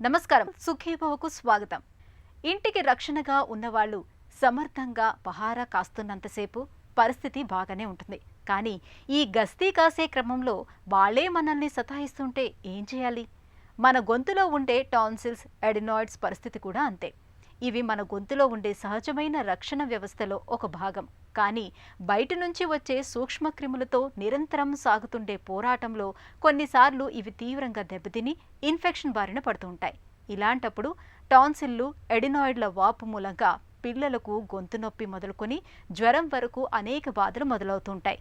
నమస్కారం. సుఖీభవకు స్వాగతం. ఇంటికి రక్షణగా ఉన్నవాళ్ళు సమర్థంగా పహారా కాస్తున్నంతసేపు పరిస్థితి బాగానే ఉంటుంది. కానీ ఈ గస్తీ కాసే క్రమంలో వాళ్ళే మనల్ని సతాయిస్తుంటే ఏం చేయాలి? మన గొంతులో ఉండే టాన్సిల్స్, ఎడినాయిడ్స్ పరిస్థితి కూడా అంతే. ఇవి మన గొంతులో ఉండే సహజమైన రక్షణ వ్యవస్థలో ఒక భాగం. కానీ బయట నుంచి వచ్చే సూక్ష్మక్రిములతో నిరంతరం సాగుతుండే పోరాటంలో కొన్నిసార్లు ఇవి తీవ్రంగా దెబ్బతిని ఇన్ఫెక్షన్ బారిన పడుతూ ఉంటాయి. ఇలాంటప్పుడు టాన్సిల్లు, ఎడినాయిడ్ల వాపు మూలంగా పిల్లలకు గొంతు నొప్పి మొదలుకొని జ్వరం వరకు అనేక బాధలు మొదలవుతుంటాయి.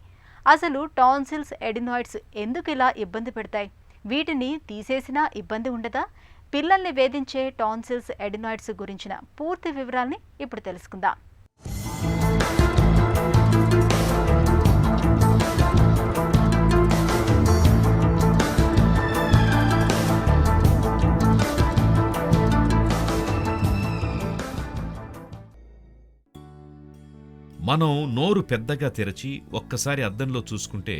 అసలు టాన్సిల్స్, ఎడినాయిడ్స్ ఎందుకు ఇలా ఇబ్బంది పెడతాయి? వీటిని తీసేసినా ఇబ్బంది ఉండదా? పిల్లల్ని వేధించే టాన్సిల్స్, ఎడినాయిడ్స్ గురించిన పూర్తి వివరాల్ని ఇప్పుడు తెలుసుకుందాం. మనం నోరు పెద్దగా తెరచి ఒక్కసారి అద్దంలో చూసుకుంటే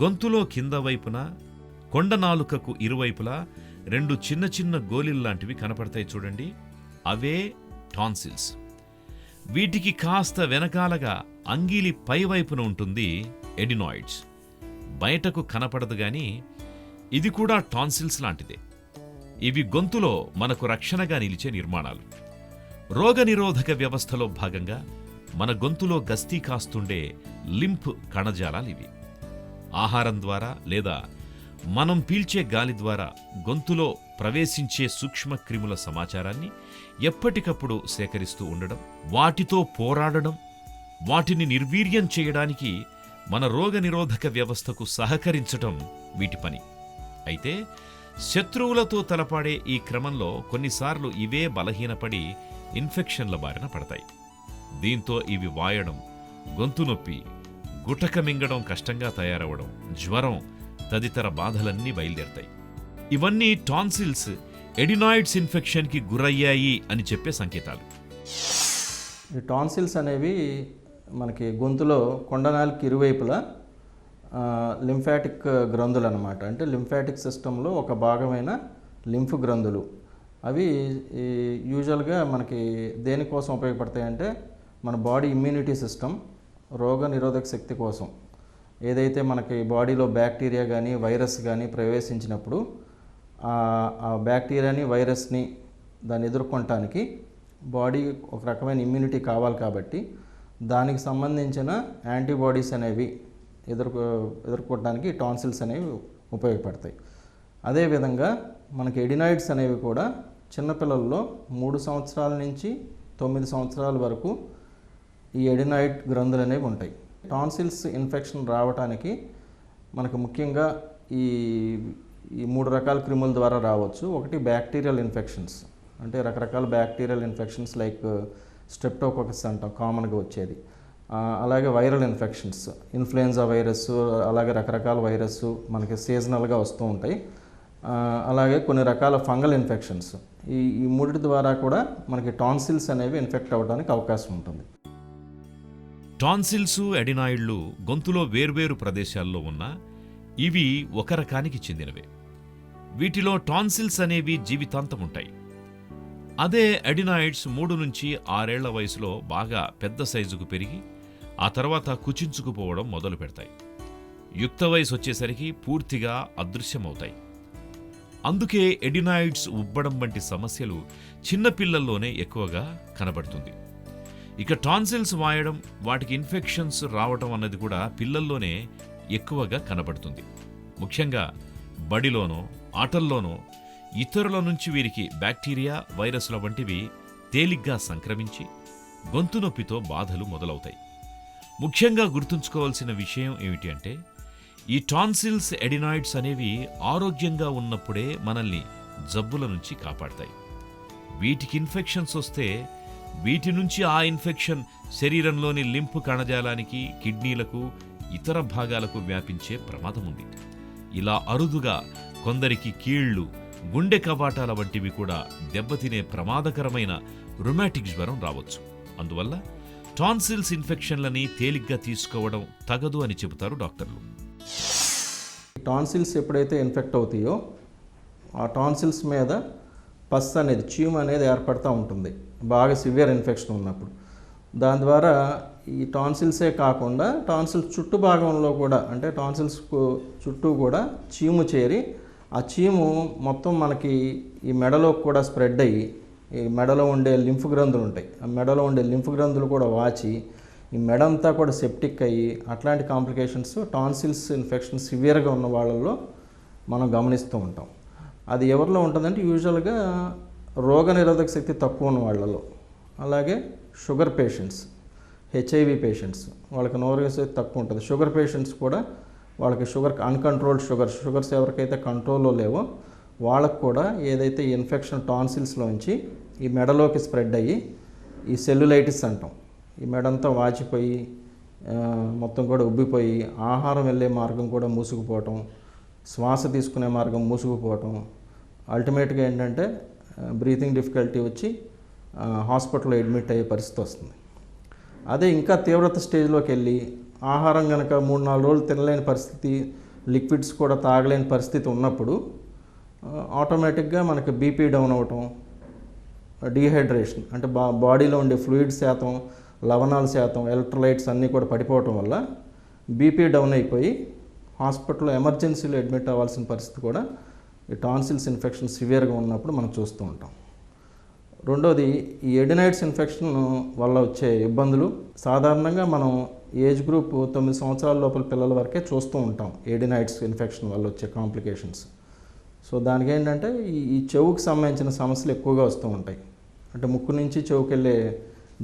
గొంతులో కింద వైపున కొండనాలుకకు ఇరువైపులా రెండు చిన్న చిన్న గోళీల్లాంటివి కనపడతాయి చూడండి. అవే టాన్సిల్స్. వీటికి కాస్త వెనకాలగా అంగీలి పైవైపున ఉంటుంది ఎడినాయిడ్స్. బయటకు కనపడదు గాని ఇది కూడా టాన్సిల్స్ లాంటిదే. ఇవి గొంతులో మనకు రక్షణగా నిలిచే నిర్మాణాలు. రోగనిరోధక వ్యవస్థలో భాగంగా మన గొంతులో గస్తీ కాస్తుండే లింఫ్ కణజాలాలివి. ఆహారం ద్వారా లేదా మనం పీల్చే గాలి ద్వారా గొంతులో ప్రవేశించే సూక్ష్మక్రిముల సమాచారాన్ని ఎప్పటికప్పుడు సేకరిస్తూ ఉండడం, వాటితో పోరాడడం, వాటిని నిర్వీర్యం చేయడానికి మన రోగనిరోధక వ్యవస్థకు సహకరించటం వీటి పని. అయితే శత్రువులతో తలపాడే ఈ క్రమంలో కొన్నిసార్లు ఇవే బలహీనపడి ఇన్ఫెక్షన్ల బారిన పడతాయి. దీంతో ఇవి వాయడం, గొంతు నొప్పి, గుటక మింగడం కష్టంగా తయారవడం, జ్వరం తదితర బాధలన్నీ బయలుదేరతాయి. ఇవన్నీ టాన్సిల్స్, ఎడినాయిడ్స్ ఇన్ఫెక్షన్కి గురయ్యాయి అని చెప్పే సంకేతాలు. ఈ టాన్సిల్స్ అనేవి మనకి గొంతులో కొండనాలికి ఇరువైపులా లింఫాటిక్ గ్రంథులు అన్నమాట. అంటే లింఫాటిక్ సిస్టంలో ఒక భాగమైన లింఫ్ గ్రంథులు. అవి యూజువల్గా మనకి దేనికోసం ఉపయోగపడతాయంటే మన బాడీ ఇమ్యూనిటీ సిస్టమ్, రోగ నిరోధక శక్తి కోసం. ఏదైతే మనకి బాడీలో బ్యాక్టీరియా కానీ వైరస్ కానీ ప్రవేశించినప్పుడు ఆ బ్యాక్టీరియాని, వైరస్ని దాన్ని ఎదుర్కొనటానికి బాడీ ఒక రకమైన ఇమ్యూనిటీ కావాలి. కాబట్టి దానికి సంబంధించిన యాంటీబాడీస్ అనేవి ఎదుర్కోవడానికి టాన్సిల్స్ అనేవి ఉపయోగపడతాయి. అదేవిధంగా మనకి ఎడినాయిడ్స్ అనేవి కూడా చిన్నపిల్లల్లో 3 సంవత్సరాల నుంచి 9 సంవత్సరాల వరకు ఈ ఎడినాయిడ్ గ్రంథులు అనేవి ఉంటాయి. టాన్సిల్స్ ఇన్ఫెక్షన్ రావడానికి మనకు ముఖ్యంగా ఈ 3 రకాల క్రిముల ద్వారా రావచ్చు. ఒకటి బ్యాక్టీరియల్ ఇన్ఫెక్షన్స్, అంటే రకరకాల బ్యాక్టీరియల్ ఇన్ఫెక్షన్స్ లైక్ స్ట్రెప్టోకోకస్ అంటాం కామన్గా వచ్చేది. అలాగే వైరల్ ఇన్ఫెక్షన్స్, ఇన్ఫ్లుయెన్జా వైరస్, అలాగే రకరకాల వైరస్ మనకి సీజనల్గా వస్తూ ఉంటాయి. అలాగే కొన్ని రకాల ఫంగల్ ఇన్ఫెక్షన్స్. ఈ మూడిటి ద్వారా కూడా మనకి టాన్సిల్స్ అనేవి ఇన్ఫెక్ట్ అవ్వడానికి అవకాశం ఉంటుంది. టాన్సిల్స్, ఎడినాయిడ్లు గొంతులో వేర్వేరు ప్రదేశాల్లో ఉన్న ఇవి ఒక రకానికి చెందినవే. వీటిలో టాన్సిల్స్ అనేవి జీవితాంతం ఉంటాయి. అదే ఎడినాయిడ్స్ 3 నుంచి 6 ఏళ్ల వయసులో బాగా పెద్ద సైజుకు పెరిగి ఆ తర్వాత కుచించుకుపోవడం మొదలు పెడతాయి. యుక్త వయసు వచ్చేసరికి పూర్తిగా అదృశ్యమవుతాయి. అందుకే ఎడినాయిడ్స్ ఉబ్బడం వంటి సమస్యలు చిన్నపిల్లల్లోనే ఎక్కువగా కనబడుతుంది. ఇక టాన్సిల్స్ వాయడం, వాటికి ఇన్ఫెక్షన్స్ రావడం అన్నది కూడా పిల్లల్లోనే ఎక్కువగా కనబడుతుంది. ముఖ్యంగా బడిలోనో, ఆటల్లోనో ఇతరుల నుంచి వీరికి బ్యాక్టీరియా, వైరస్ల వంటివి తేలిగ్గా సంక్రమించి గొంతు నొప్పితో బాధలు మొదలవుతాయి. ముఖ్యంగా గుర్తుంచుకోవాల్సిన విషయం ఏమిటి అంటే ఈ టాన్సిల్స్, ఎడినాయిడ్స్ అనేవి ఆరోగ్యంగా ఉన్నప్పుడే మనల్ని జబ్బుల నుంచి కాపాడతాయి. వీటికి ఇన్ఫెక్షన్స్ వస్తే వీటి నుంచి ఆ ఇన్ఫెక్షన్ శరీరంలోని లింఫ్ కణజాలానికి, కిడ్నీలకు, ఇతర భాగాలకు వ్యాపించే ప్రమాదం ఉంది. ఇలా అరుదుగా కొందరికి కీళ్లు, గుండె కవాటాల వంటివి కూడా దెబ్బతినే ప్రమాదకరమైన రుమాటిక్ జ్వరం రావచ్చు. అందువల్ల టాన్సిల్స్ ఇన్ఫెక్షన్లని తేలిగ్గా తీసుకోవడం తగదు అని చెబుతారు డాక్టర్లు. టాన్సిల్స్ ఎప్పుడైతే ఇన్ఫెక్ట్ అవుతాయో ఆ టాన్సిల్స్ మీద పస్ అనేది చీము అనేది ఏర్పడుతూ ఉంటుంది బాగా సివియర్ ఇన్ఫెక్షన్ ఉన్నప్పుడు. దాని ద్వారా ఈ టాన్సిల్సే కాకుండా టాన్సిల్స్ చుట్టూ భాగంలో కూడా అంటే టాన్సిల్స్ చుట్టూ కూడా చీము చేరి ఆ చీము మొత్తం మనకి ఈ మెడలోకి కూడా స్ప్రెడ్ అయ్యి ఈ మెడలో ఉండే లింఫ్ గ్రంథులు ఉంటాయి, ఆ మెడలో ఉండే లింఫ్ గ్రంథులు కూడా వాచి ఈ మెడ అంతా కూడా సెప్టిక్ అయ్యి అట్లాంటి కాంప్లికేషన్స్ టాన్సిల్స్ ఇన్ఫెక్షన్ సివియర్గా ఉన్న వాళ్ళల్లో మనం గమనిస్తూ ఉంటాం. అది ఎవరిలో ఉంటుందంటే యూజువల్గా రోగనిరోధక శక్తి తక్కువ ఉన్న వాళ్ళలో, అలాగే షుగర్ పేషెంట్స్, హెచ్ఐవి పేషెంట్స్ వాళ్ళకి నోరు శక్తి తక్కువ ఉంటుంది. షుగర్ పేషెంట్స్ కూడా వాళ్ళకి అన్కంట్రోల్డ్ షుగర్స్ ఎవరికైతే కంట్రోల్లో లేవో వాళ్ళకు కూడా ఏదైతే ఈ ఇన్ఫెక్షన్ టాన్సిల్స్లోంచి ఈ మెడలోకి స్ప్రెడ్ అయ్యి ఈ సెల్యులైటిస్ అంటాం, ఈ మెడంతా వాచిపోయి మొత్తం కూడా ఉబ్బిపోయి ఆహారం వెళ్ళే మార్గం కూడా మూసుకుపోవటం, శ్వాస తీసుకునే మార్గం మూసుకుపోవటం, అల్టిమేట్గా ఏంటంటే బ్రీతింగ్ డిఫికల్టీ వచ్చి హాస్పిటల్లో అడ్మిట్ అయ్యే పరిస్థితి వస్తుంది. అదే ఇంకా తీవ్రత స్టేజ్లోకి వెళ్ళి ఆహారం కనుక 3-4 రోజులు తినలేని పరిస్థితి, లిక్విడ్స్ కూడా తాగలేని పరిస్థితి ఉన్నప్పుడు ఆటోమేటిక్గా మనకి బీపీ డౌన్ అవ్వటం, డీహైడ్రేషన్ అంటే బాడీలో ఉండే ఫ్లూయిడ్ శాతం, లవణాల శాతం, ఎలక్ట్రోలైట్స్ అన్నీ కూడా పడిపోవటం వల్ల బీపీ డౌన్ అయిపోయి హాస్పిటల్లో ఎమర్జెన్సీలో అడ్మిట్ అవ్వాల్సిన పరిస్థితి కూడా ఈ టాన్సిల్స్ ఇన్ఫెక్షన్ సివియర్గా ఉన్నప్పుడు మనం చూస్తూ ఉంటాం. రెండోది ఈ ఎడినైడ్స్ ఇన్ఫెక్షన్ వల్ల వచ్చే ఇబ్బందులు సాధారణంగా మనం ఏజ్ గ్రూప్ 9 సంవత్సరాల లోపల పిల్లల వరకే చూస్తూ ఉంటాం ఎడినైడ్స్ ఇన్ఫెక్షన్ వల్ల వచ్చే కాంప్లికేషన్స్. సో దానికి ఏంటంటే ఈ చెవుకు సంబంధించిన సమస్యలు ఎక్కువగా వస్తూ ఉంటాయి. అంటే ముక్కు నుంచి చెవుకి వెళ్ళే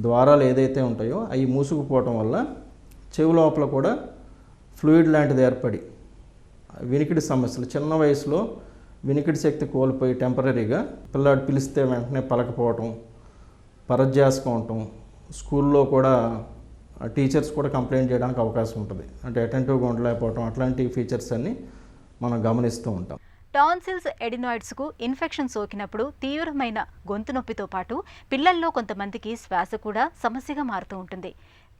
ద్వారాలు ఏదైతే ఉంటాయో అవి మూసుకుపోవటం వల్ల చెవు లోపల కూడా ఫ్లూయిడ్ లాంటిది ఏర్పడి వినికిడి సమస్యలు, చిన్న వయసులో వినికిడి శక్తి కోల్పోయి టెంపరీగా పిల్లాడు పిలిస్తే వెంటనే పలకపోవటం, పరధ్యాసకం ఉండటం, స్కూల్లో కూడా టీచర్స్ కూడా కంప్లైంట్ చేయడానికి అవకాశం ఉంటుంది. అంటే అటెంటివ్గా ఉండలేకపోవటం, అట్లాంటి ఫీచర్స్ అన్నీ మనం గమనిస్తూ ఉంటాం. టాన్సిల్స్ ఎడినాయిడ్స్కు ఇన్ఫెక్షన్ సోకినప్పుడు తీవ్రమైన గొంతు నొప్పితో పాటు పిల్లల్లో కొంతమందికి శ్వాస కూడా సమస్యగా మారుతూ ఉంటుంది.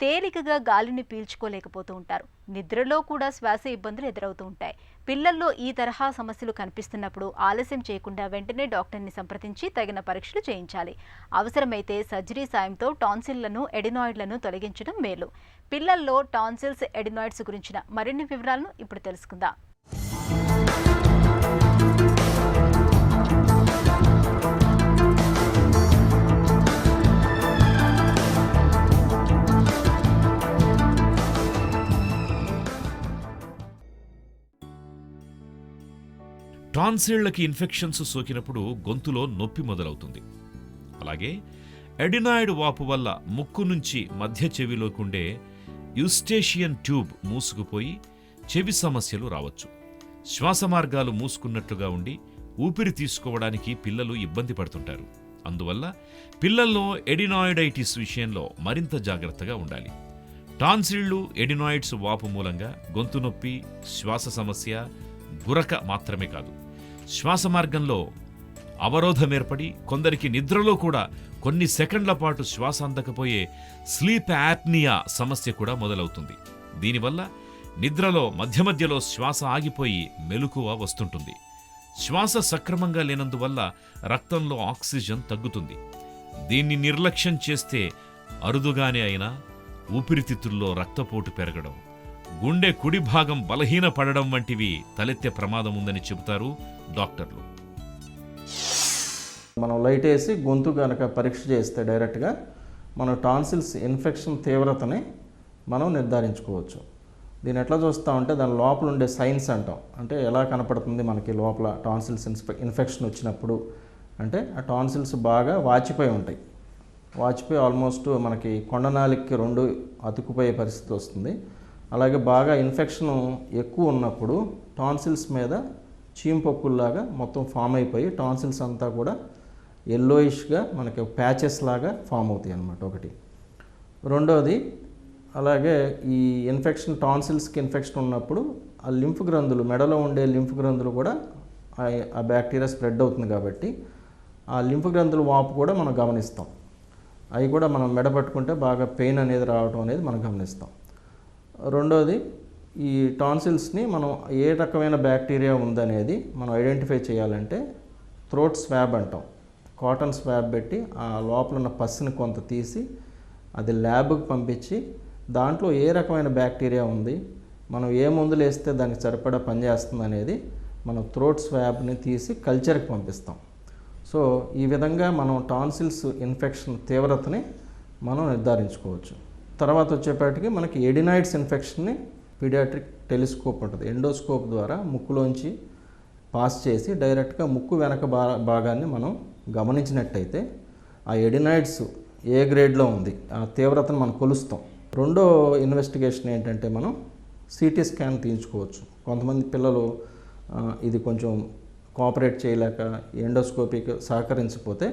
తేలికగా గాలిని పీల్చుకోలేకపోతూ ఉంటారు. నిద్రలో కూడా శ్వాస ఇబ్బందులు ఎదురవుతూ ఉంటాయి. పిల్లల్లో ఈ తరహా సమస్యలు కనిపిస్తున్నప్పుడు ఆలస్యం చేయకుండా వెంటనే డాక్టర్ని సంప్రదించి తగిన పరీక్షలు చేయించాలి. అవసరమైతే సర్జరీ సాయంతో టాన్సిల్లను, ఎడినాయిడ్లను తొలగించడం మేలు. పిల్లల్లో టాన్సిల్స్ ఎడినాయిడ్స్ గురించిన మరిన్ని వివరాలను ఇప్పుడు తెలుసుకుందాం. టాన్సిళ్లకి ఇన్ఫెక్షన్స్ సోకినప్పుడు గొంతులో నొప్పి మొదలవుతుంది. అలాగే ఎడినాయిడ్ వాపు వల్ల ముక్కు నుంచి మధ్య చెవిలోకుండే యూస్టేషియన్ ట్యూబ్ మూసుకుపోయి చెవి సమస్యలు రావచ్చు. శ్వాస మార్గాలు మూసుకున్నట్లుగా ఉండి ఊపిరి తీసుకోవడానికి పిల్లలు ఇబ్బంది పడుతుంటారు. అందువల్ల పిల్లల్లో ఎడినాయిడైటిస్ విషయంలో మరింత జాగ్రత్తగా ఉండాలి. టాన్సిళ్లు, ఎడినాయిడ్స్ వాపు మూలంగా గొంతు నొప్పి, శ్వాస సమస్య, గురక మాత్రమే కాదు, శ్వాస మార్గంలో అవరోధం ఏర్పడి కొందరికి నిద్రలో కూడా కొన్ని సెకండ్ల పాటు శ్వాస అందకపోయే స్లీప్ యాప్నియా సమస్య కూడా మొదలవుతుంది. దీనివల్ల నిద్రలో మధ్య మధ్యలో శ్వాస ఆగిపోయి మెలకువ వస్తుంటుంది. శ్వాస సక్రమంగా లేనందువల్ల రక్తంలో ఆక్సిజన్ తగ్గుతుంది. దీన్ని నిర్లక్ష్యం చేస్తే అరుదుగానే అయినా ఊపిరితిత్తుల్లో రక్తపోటు పెరగడం, గుండె కుడి భాగం బలహీనపడడం వంటివి తలెత్తే ప్రమాదం ఉందని చెబుతారు డాక్టర్లు. మనం లైట్ వేసి గొంతు కనుక పరీక్ష చేస్తే డైరెక్ట్గా మనం టాన్సిల్స్ ఇన్ఫెక్షన్ తీవ్రతని మనం నిర్ధారించుకోవచ్చు. దీన్ని ఎట్లా చూస్తామంటే దాని లోపల ఉండే సైన్స్ అంటాం. అంటే ఎలా కనపడుతుంది మనకి లోపల టాన్సిల్స్ ఇన్ఫెక్షన్ వచ్చినప్పుడు అంటే ఆ టాన్సిల్స్ బాగా వాచిపోయి ఉంటాయి. వాచిపోయి ఆల్మోస్ట్ మనకి కొండనాలికి 2 అతుక్కుపోయే పరిస్థితి వస్తుంది. అలాగే బాగా ఇన్ఫెక్షన్ ఎక్కువ ఉన్నప్పుడు టాన్సిల్స్ మీద చీంపొక్కుల్లాగా మొత్తం ఫామ్ అయిపోయి టాన్సిల్స్ అంతా కూడా ఎల్లోయిష్గా మనకి ప్యాచెస్ లాగా ఫామ్ అవుతాయి అన్నమాట ఒకటి. రెండోది అలాగే ఈ ఇన్ఫెక్షన్ టాన్సిల్స్కి ఇన్ఫెక్షన్ ఉన్నప్పుడు ఆ లింఫ్ గ్రంథులు, మెడలో ఉండే లింఫ్ గ్రంథులు కూడా ఆ బ్యాక్టీరియా స్ప్రెడ్ అవుతుంది కాబట్టి ఆ లింఫ్ గ్రంథుల వాపు కూడా మనం గమనిస్తాం. అవి కూడా మనం మెడ పట్టుకుంటే బాగా పెయిన్ అనేది రావడం అనేది మనం గమనిస్తాం. రెండోది ఈ టాన్సిల్స్ని మనం ఏ రకమైన బ్యాక్టీరియా ఉందనేది మనం ఐడెంటిఫై చేయాలంటే థ్రోట్ స్వాబ్ అంటాం. కాటన్ స్వాబ్ పెట్టి ఆ లోపల ఉన్న పస్సుని కొంత తీసి అది ల్యాబ్కి పంపించి దాంట్లో ఏ రకమైన బ్యాక్టీరియా ఉంది, మనం ఏ మందులు వేస్తే దానికి సరిపడా పనిచేస్తుంది అనేది మనం థ్రోట్ స్వాబ్ని తీసి కల్చర్కి పంపిస్తాం. సో ఈ విధంగా మనం టాన్సిల్స్ ఇన్ఫెక్షన్ తీవ్రతని మనం నిర్ధారించుకోవచ్చు. తర్వాత వచ్చేపాటికి మనకి ఎడినాయిడ్స్ ఇన్ఫెక్షన్ని పీడియాట్రిక్ టెలిస్కోప్ ఉంటుంది, ఎండోస్కోప్ ద్వారా ముక్కులోంచి పాస్ చేసి డైరెక్ట్గా ముక్కు వెనక భాగాన్ని మనం గమనించినట్టయితే ఆ ఎడినాయిడ్స్ ఏ గ్రేడ్లో ఉంది ఆ తీవ్రతను మనం కొలుస్తాం. రెండో ఇన్వెస్టిగేషన్ ఏంటంటే మనం సిటీ స్కాన్ తీయించుకోవచ్చు. కొంతమంది పిల్లలు ఇది కొంచెం కోఆపరేట్ చేయలేక ఎండోస్కోపీకి సహకరించకపోతే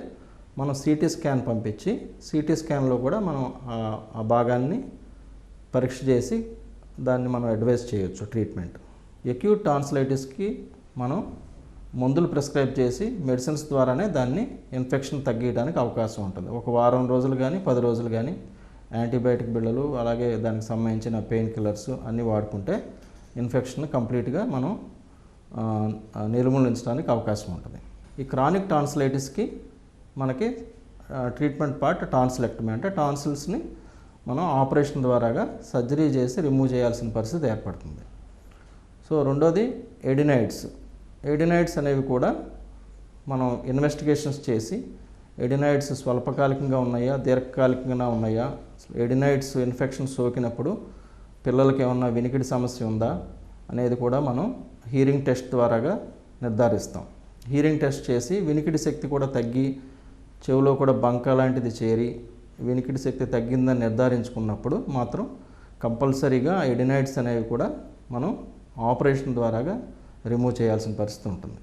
మనం సిటీ స్కాన్ పంపించి సిటీ స్కాన్లో కూడా మనం ఆ భాగాన్ని పరీక్ష చేసి దాన్ని మనం అడ్వైస్ చేయొచ్చు ట్రీట్మెంట్. అక్యూట్ టాన్సిలైటిస్కి మనం మందులు ప్రిస్క్రైబ్ చేసి మెడిసిన్స్ ద్వారానే దాన్ని ఇన్ఫెక్షన్ తగ్గించడానికి అవకాశం ఉంటుంది. ఒక వారం రోజులు కానీ 10 రోజులు కానీ యాంటీబయాటిక్ బిళ్ళలు అలాగే దానికి సంబంధించిన పెయిన్ కిల్లర్స్ అన్నీ వాడుకుంటే ఇన్ఫెక్షన్ కంప్లీట్గా మనం నిర్మూలించడానికి అవకాశం ఉంటుంది. ఈ క్రానిక్ టాన్సిలైటిస్కి మనకి ట్రీట్మెంట్ పార్ట్ టాన్సిలెక్టమీ, అంటే టాన్సిల్స్ని మనం ఆపరేషన్ ద్వారాగా సర్జరీ చేసి రిమూవ్ చేయాల్సిన పరిస్థితి ఏర్పడుతుంది. సో రెండోది ఎడినాయిడ్స్ అనేవి కూడా మనం ఇన్వెస్టిగేషన్స్ చేసి ఎడినాయిడ్స్ స్వల్పకాలికంగా ఉన్నాయా దీర్ఘకాలికంగా ఉన్నాయా, ఎడినాయిడ్స్ ఇన్ఫెక్షన్ సోకినప్పుడు పిల్లలకి ఏమన్నా వినికిడి సమస్య ఉందా అనేది కూడా మనం హీరింగ్ టెస్ట్ ద్వారాగా నిర్ధారిస్తాం. హీరింగ్ టెస్ట్ చేసి వినికిడి శక్తి కూడా తగ్గి చెవిలో కూడా బంక లాంటిది చేరి వినికిడి శక్తి తగ్గిందని నిర్ధారించుకున్నప్పుడు మాత్రం కంపల్సరీగా ఎడినాయిడ్స్ అనేవి కూడా మనం ఆపరేషన్ ద్వారాగా రిమూవ్ చేయాల్సిన పరిస్థితి ఉంటుంది.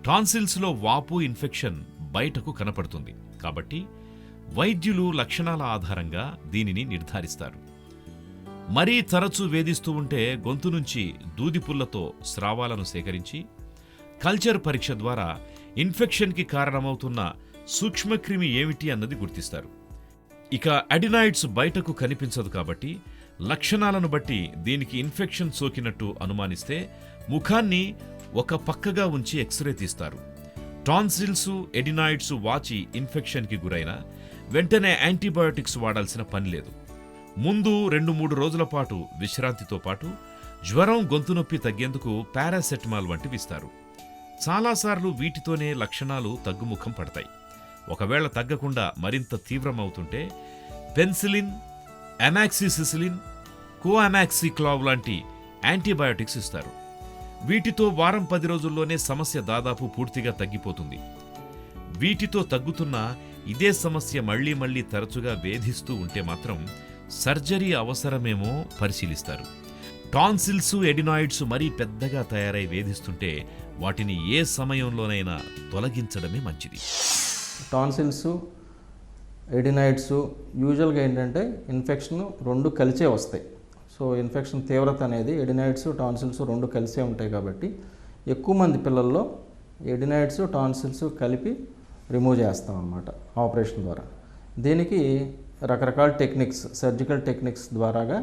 టాన్సిల్స్లో వాపు ఇన్ఫెక్షన్ బయటకు కనపడుతుంది కాబట్టి వైద్యులు లక్షణాల ఆధారంగా దీనిని నిర్ధారిస్తారు. మరీ తరచూ వేధిస్తూ ఉంటే గొంతు నుంచి దూదిపుల్లతో స్రావాలను సేకరించి కల్చర్ పరీక్ష ద్వారా ఇన్ఫెక్షన్కి కారణమవుతున్న సూక్ష్మక్రిమి ఏమిటి అన్నది గుర్తిస్తారు. ఇక అడినాయిడ్స్ బయటకు కనిపించదు కాబట్టి లక్షణాలను బట్టి దీనికి ఇన్ఫెక్షన్ సోకినట్టు అనుమానిస్తే ముఖాన్ని ఒక పక్కగా ఉంచి ఎక్స్రే తీస్తారు. టాన్సిల్స్, ఎడినాయిడ్స్ వాచి ఇన్ఫెక్షన్కి గురైన వెంటనే యాంటీబయోటిక్స్ వాడాల్సిన పని లేదు. ముందు 2-3 రోజుల పాటు విశ్రాంతితో పాటు జ్వరం, గొంతు నొప్పి తగ్గేందుకు పారాసెటమాల్ వంటివి ఇస్తారు. చాలాసార్లు వీటితోనే లక్షణాలు తగ్గుముఖం పడతాయి. ఒకవేళ తగ్గకుండా మరింత తీవ్రమవుతుంటే పెన్సిలిన్, అమాక్సిసిలిన్, కోఅమాక్సిక్లావ్ లాంటి యాంటీబయోటిక్స్ ఇస్తారు. వీటితో వారం 10 రోజుల్లోనే సమస్య దాదాపు పూర్తిగా తగ్గిపోతుంది. వీటితో తగ్గుతున్న ఇదే సమస్య మళ్లీ మళ్లీ తరచుగా వేధిస్తూ ఉంటే మాత్రం సర్జరీ అవసరమేమో పరిశీలిస్తారు. టాన్సిల్స్, ఎడినాయిడ్స్ మరీ పెద్దగా తయారై వేధిస్తుంటే వాటిని ఏ సమయంలోనైనా తొలగించడమే మంచిది. టాన్సిల్స్, ఎడినాయిడ్స్ యూజువల్గా ఏంటంటే ఇన్ఫెక్షన్ 2 కలిసే వస్తాయి. సో ఇన్ఫెక్షన్ తీవ్రత అనేది ఎడినాయిడ్స్, టాన్సిల్స్ 2 కలిసే ఉంటాయి కాబట్టి ఎక్కువ మంది పిల్లల్లో ఎడినాయిడ్స్, టాన్సిల్స్ కలిపి రిమూవ్ చేస్తాం అన్నమాట ఆపరేషన్ ద్వారా. దీనికి రకరకాల టెక్నిక్స్, సర్జికల్ టెక్నిక్స్ ద్వారాగా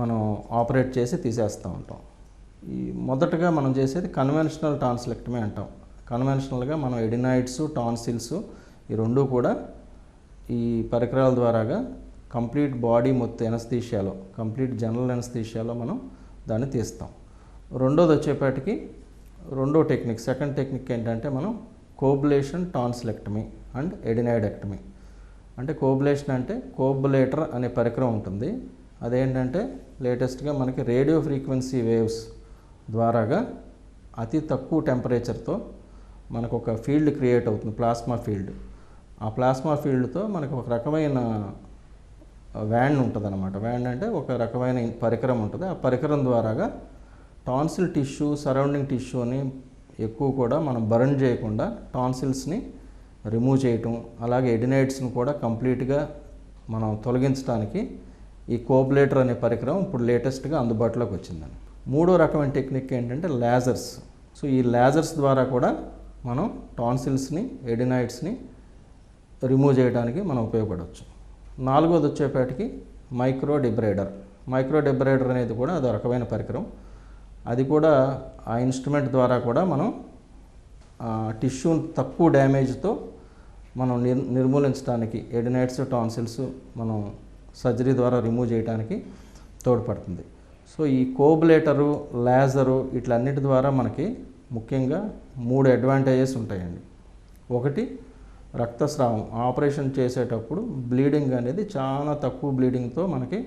మనం ఆపరేట్ చేసి తీసేస్తూ ఉంటాం. ఈ మొదటగా మనం చేసేది కన్వెన్షనల్ టాన్సిలెక్టమీ అంటాం. కన్వెన్షనల్గా మనం ఎడినాయిడ్స్, టాన్సిల్స్ ఈ 2 కూడా ఈ పరికరాల ద్వారాగా కంప్లీట్ బాడీ మొత్తం ఎనస్థీషియాలో, కంప్లీట్ జనరల్ ఎనస్థీషియాలో మనం దాన్ని తీస్తాం. రెండోది వచ్చేపాటికి రెండో టెక్నిక్, సెకండ్ టెక్నిక్ ఏంటంటే మనం కోబులేషన్ టాన్సిలెక్టమీ అండ్ ఎడినాయిడెక్టమీ. అంటే కోబులేషన్ అంటే కోబులేటర్ అనే పరికరం ఉంటుంది. అదేంటంటే లేటెస్ట్గా మనకి రేడియో ఫ్రీక్వెన్సీ వేవ్స్ ద్వారాగా అతి తక్కువ టెంపరేచర్తో మనకు ఒక ఫీల్డ్ క్రియేట్ అవుతుంది, ప్లాస్మా ఫీల్డ్. ఆ ప్లాస్మా ఫీల్డ్తో మనకు ఒక రకమైన వ్యాండ్ ఉంటుంది అనమాట. వ్యాండ్ అంటే ఒక రకమైన పరికరం ఉంటుంది. ఆ పరికరం ద్వారాగా టాన్సిల్ టిష్యూ, సరౌండింగ్ టిష్యూని ఎక్కువ కూడా మనం బర్న్ చేయకుండా టాన్సిల్స్ని రిమూవ్ చేయటం, అలాగే ఎడినాయిడ్స్ని కూడా కంప్లీట్గా మనం తొలగించడానికి ఈ కోబులేటర్ అనే పరికరం ఇప్పుడు లేటెస్ట్గా అందుబాటులోకి వచ్చిందని. మూడో రకమైన టెక్నిక్ ఏంటంటే లేజర్స్. సో ఈ లేజర్స్ ద్వారా కూడా మనం టాన్సిల్స్ని, ఎడినాయిడ్స్ని రిమూవ్ చేయడానికి మనం ఉపయోగపడవచ్చు. నాలుగోది వచ్చేపాటికి మైక్రోడిబ్రైడర్. మైక్రోడిబ్రైడర్ అనేది కూడా అదో రకమైన పరికరం. అది కూడా ఆ ఇన్స్ట్రుమెంట్ ద్వారా కూడా మనం టిష్యూ తక్కువ డ్యామేజ్తో మనం నిర్మూలించడానికి ఎడినైడ్స్ టాన్సిల్స్ మనం సర్జరీ ద్వారా రిమూవ్ చేయడానికి తోడ్పడుతుంది. సో ఈ కోబులేటరు, లేజరు వీటన్నిటి ద్వారా మనకి ముఖ్యంగా 3 అడ్వాంటేజెస్ ఉంటాయండి. ఒకటి, రక్తస్రావం. ఆపరేషన్ చేసేటప్పుడు బ్లీడింగ్ అనేది చాలా తక్కువ బ్లీడింగ్తో మనకి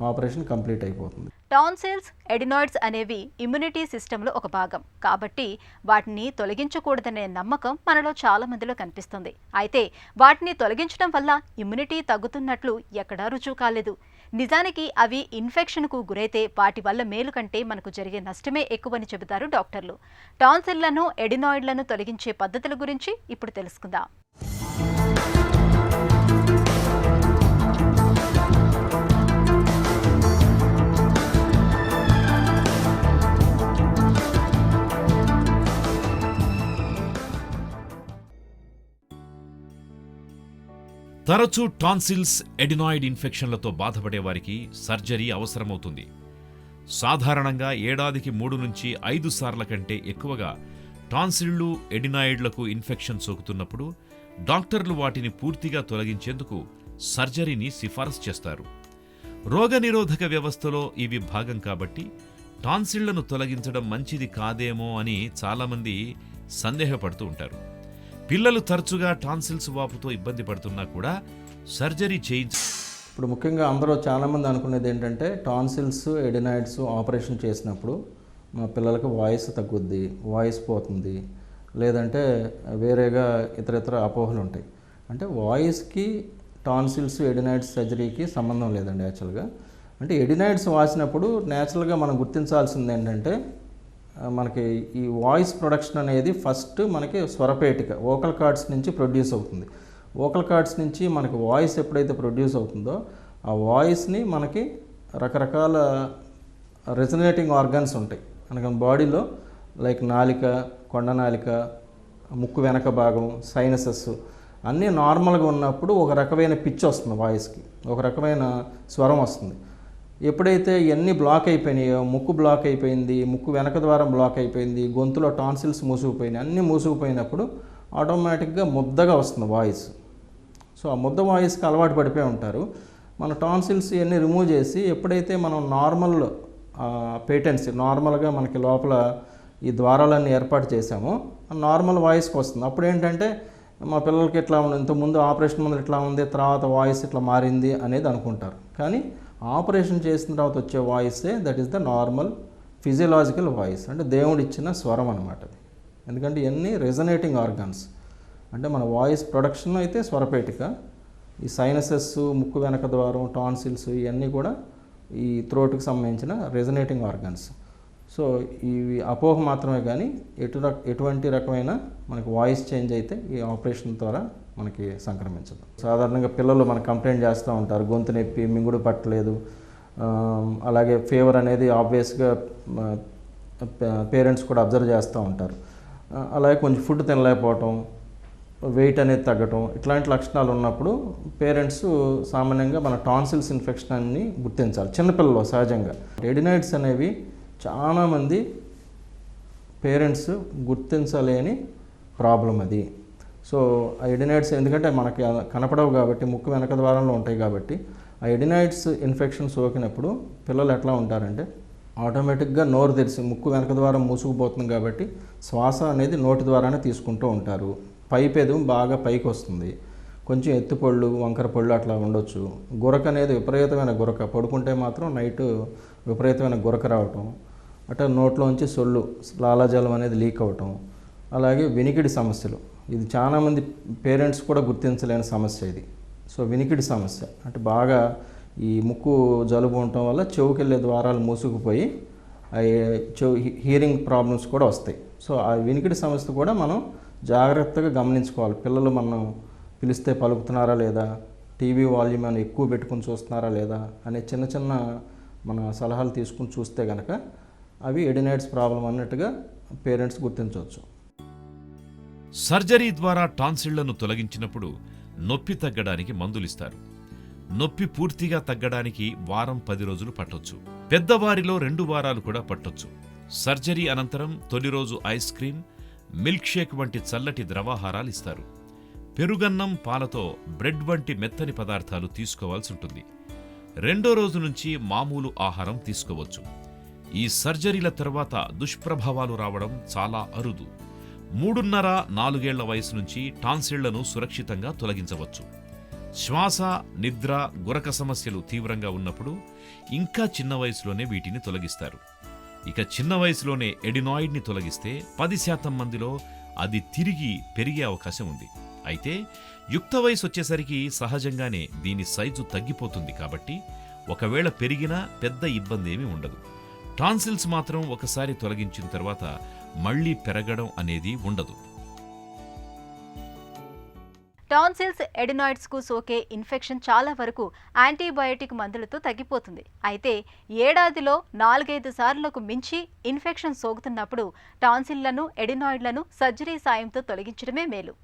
ఆపరేషన్ కంప్లీట్ అయిపోతుంది. టాన్సిల్స్, ఎడినాయిడ్స్ అనేవి ఇమ్యూనిటీ సిస్టంలో ఒక భాగం కాబట్టి వాటిని తొలగించకూడదనే నమ్మకం మనలో చాలా మందిలో కనిపిస్తుంది. అయితే వాటిని తొలగించడం వల్ల ఇమ్యూనిటీ తగ్గుతున్నట్లు ఎక్కడా రుజువు కాలేదు. నిజానికి అవి ఇన్ఫెక్షన్కు గురైతే వాటి వల్ల మేలు కంటే మనకు జరిగే నష్టమే ఎక్కువని చెబుతారు డాక్టర్లు. టాన్సిల్లను, ఎడినాయిడ్లను తొలగించే పద్ధతుల గురించి ఇప్పుడు తెలుసుకుందాం. తరచూ టాన్సిల్స్, ఎడినాయిడ్ ఇన్ఫెక్షన్లతో బాధపడే వారికి సర్జరీ అవసరమవుతుంది. సాధారణంగా ఏడాదికి 3 నుంచి 5 సార్ల కంటే ఎక్కువగా టాన్సిళ్లు, ఎడినాయిడ్లకు ఇన్ఫెక్షన్ సోకుతున్నప్పుడు డాక్టర్లు వాటిని పూర్తిగా తొలగించేందుకు సర్జరీని సిఫారసు చేస్తారు. రోగనిరోధక వ్యవస్థలో ఇవి భాగం కాబట్టి టాన్సిళ్లను తొలగించడం మంచిది కాదేమో అని చాలామంది సందేహపడుతూ ఉంటారు. పిల్లలు తరచుగా టాన్సిల్స్ వాపుతో ఇబ్బంది పడుతున్నా కూడా సర్జరీ ఇప్పుడు ముఖ్యంగా అందరూ చాలామంది అనుకునేది ఏంటంటే టాన్సిల్స్, ఎడినాయిడ్స్ ఆపరేషన్ చేసినప్పుడు మా పిల్లలకి వాయిస్ తగ్గుద్ది, వాయిస్ పోతుంది, లేదంటే వేరేగా ఇతర అపోహలు ఉంటాయి. అంటే వాయిస్కి టాన్సిల్స్, ఎడినాయిడ్స్ సర్జరీకి సంబంధం లేదండి యాక్చువల్గా. అంటే ఎడినాయిడ్స్ వాసినప్పుడు న్యాచురల్గా మనం గుర్తించాల్సింది ఏంటంటే మనకి ఈ వాయిస్ ప్రొడక్షన్ అనేది ఫస్ట్ మనకి స్వరపేటిక, వోకల్ కార్డ్స్ నుంచి ప్రొడ్యూస్ అవుతుంది. వోకల్ కార్డ్స్ నుంచి మనకి వాయిస్ ఎప్పుడైతే ప్రొడ్యూస్ అవుతుందో ఆ వాయిస్ని మనకి రకరకాల రెజనేటింగ్ ఆర్గన్స్ ఉంటాయి మనకి బాడీలో, లైక్ నాలిక, కొండనాలిక, ముక్కు వెనక భాగం, సైనసెస్ అన్నీ నార్మల్గా ఉన్నప్పుడు ఒక రకమైన పిచ్ వస్తుంది వాయిస్కి, ఒక రకమైన స్వరం వస్తుంది. ఎప్పుడైతే ఇవన్నీ బ్లాక్ అయిపోయినాయో, ముక్కు బ్లాక్ అయిపోయింది, ముక్కు వెనక ద్వారం బ్లాక్ అయిపోయింది, గొంతులో టాన్సిల్స్ మూసుకుపోయినాయి, అన్నీ మూసుకుపోయినప్పుడు ఆటోమేటిక్గా ముద్దగా వస్తుంది వాయిస్. సో ఆ ముద్ద వాయిస్కి అలవాటు పడిపోయి ఉంటారు. మన టాన్సిల్స్ ఇవన్నీ రిమూవ్ చేసి ఎప్పుడైతే మనం నార్మల్ పేటెన్సీ, నార్మల్గా మనకి లోపల ఈ ద్వారాలన్నీ ఏర్పాటు చేసామో నార్మల్ వాయిస్కి వస్తుంది. అప్పుడు ఏంటంటే మా పిల్లలకి ఇట్లా ఉంది, ఇంతకుముందు ఆపరేషన్ ముందు ఇట్లా ఉంది, తర్వాత వాయిస్ ఇట్లా మారింది అనేది అనుకుంటారు. కానీ ఆపరేషన్ చేసిన తర్వాత వచ్చే వాయిసే that is the normal physiological voice, అంటే దేవుడు ఇచ్చిన స్వరం అనమాట అది. ఎందుకంటే ఇవన్నీ రెజనేటింగ్ ఆర్గన్స్, అంటే మన వాయిస్ ప్రొడక్షన్ అయితే స్వరపేటిక, ఈ సైనసెస్, ముక్కు వెనక ద్వారం, టాన్సిల్స్ ఇవన్నీ కూడా ఈ థ్రోట్కి సంబంధించిన రెజనేటింగ్ ఆర్గన్స్. సో ఇవి అపోహ మాత్రమే, కానీ ఎటువంటి రకమైన మనకి వాయిస్ చేంజ్ అయితే ఈ ఆపరేషన్ ద్వారా మనకి సంక్రమించదు. సాధారణంగా పిల్లలు మనకు కంప్లైంట్ చేస్తూ ఉంటారు, గొంతు నొప్పి, మింగుడు పట్టలేదు, అలాగే ఫీవర్ అనేది ఆబ్వియస్గా పేరెంట్స్ కూడా అబ్జర్వ్ చేస్తూ ఉంటారు. అలాగే కొంచెం ఫుడ్ తినలేకపోవటం, వెయిట్ అనేది తగ్గటం, ఇట్లాంటి లక్షణాలు ఉన్నప్పుడు పేరెంట్స్ సామాన్యంగా మన టాన్సిల్స్ ఇన్ఫెక్షన్ అని గుర్తించాలి చిన్నపిల్లలు. సహజంగా ఎడినాయిడ్స్ అనేవి చాలామంది పేరెంట్స్ గుర్తించలేని ప్రాబ్లం అది. సో ఆ ఎడినాయిడ్స్ ఎందుకంటే మనకి కనపడవు కాబట్టి, ముక్కు వెనక ద్వారంలో ఉంటాయి కాబట్టి, ఆ ఎడినాయిడ్స్ ఇన్ఫెక్షన్ సోకినప్పుడు పిల్లలు ఎట్లా ఉంటారంటే ఆటోమేటిక్గా నోరు తెరిచి, ముక్కు వెనక ద్వారం మూసుకుపోతుంది కాబట్టి శ్వాస అనేది నోటి ద్వారానే తీసుకుంటూ ఉంటారు. పైపెదు బాగా పైకి వస్తుంది, కొంచెం ఎత్తుపళ్ళు, వంకర పళ్ళు అట్లా ఉండొచ్చు. గురక అనేది విపరీతమైన గురక, పడుకుంటే మాత్రం నైట్ విపరీతమైన గురక రావటం, అట్లా నోట్లోంచి సొల్లు, లాలాజలం అనేది లీక్ అవటం, అలాగే వినికిడి సమస్యలు. ఇది చాలామంది పేరెంట్స్ కూడా గుర్తించలేని సమస్య ఇది. సో వినికిడి సమస్య అంటే బాగా ఈ ముక్కు జలుబు ఉండటం వల్ల చెవుకి వెళ్ళే ద్వారాలు మూసుకుపోయి హియరింగ్ ప్రాబ్లమ్స్ కూడా వస్తాయి. సో ఆ వినికిడి సమస్య కూడా మనం జాగ్రత్తగా గమనించుకోవాలి. పిల్లలు మనం పిలిస్తే పలుకుతున్నారా లేదా, టీవీ వాల్యూమ్ అని ఎక్కువ పెట్టుకుని చూస్తున్నారా లేదా అనే చిన్న చిన్న మన సలహాలు తీసుకుని చూస్తే కనుక అవి ఎడినాయిడ్స్ ప్రాబ్లం అన్నట్టుగా పేరెంట్స్ గుర్తించవచ్చు. సర్జరీ ద్వారా టాన్సిళ్లను తొలగించినప్పుడు నొప్పి తగ్గడానికి మందులిస్తారు. నొప్పి పూర్తిగా తగ్గడానికి 1-10 రోజులు పట్టొచ్చు. పెద్దవారిలో 2 వారాలు కూడా పట్టొచ్చు. సర్జరీ అనంతరం తొలి రోజు ఐస్ క్రీమ్, మిల్క్ షేక్ వంటి చల్లటి ద్రవాహారాలు ఇస్తారు. పెరుగన్నం, పాలతో బ్రెడ్ వంటి మెత్తని పదార్థాలు తీసుకోవాల్సి ఉంటుంది. 2వ రోజు నుంచి మామూలు ఆహారం తీసుకోవచ్చు. ఈ సర్జరీల తర్వాత దుష్ప్రభావాలు రావడం చాలా అరుదు. 3.5-4 ఏళ్ల వయసు నుంచి టాన్సిళ్లను సురక్షితంగా తొలగించవచ్చు. శ్వాస, నిద్ర, గురక సమస్యలు తీవ్రంగా ఉన్నప్పుడు ఇంకా చిన్న వయసులోనే వీటిని తొలగిస్తారు. ఇక చిన్న వయసులోనే ఎడినాయిడ్ని తొలగిస్తే 10% మందిలో అది తిరిగి పెరిగే అవకాశం ఉంది. అయితే యుక్త వయసు వచ్చేసరికి సహజంగానే దీని సైజు తగ్గిపోతుంది. కాబట్టి ఒకవేళ పెరిగినా పెద్ద ఇబ్బంది ఏమీ ఉండదు. టాన్సిల్స్ మాత్రం ఒకసారి తొలగించిన తర్వాత మళ్లీ పెరగడం అనేది ఉండదు. టాన్సిల్స్, ఎడినాయిడ్స్కు సోకే ఇన్ఫెక్షన్ చాలా వరకు యాంటీబయాటిక్ మందులతో తగ్గిపోతుంది. అయితే ఏడాదిలో 4-5 సార్లకు మించి ఇన్ఫెక్షన్ సోకుతున్నప్పుడు టాన్సిల్లను, ఎడినాయిడ్లను సర్జరీ సాయంతో తొలగించడమే మేలు.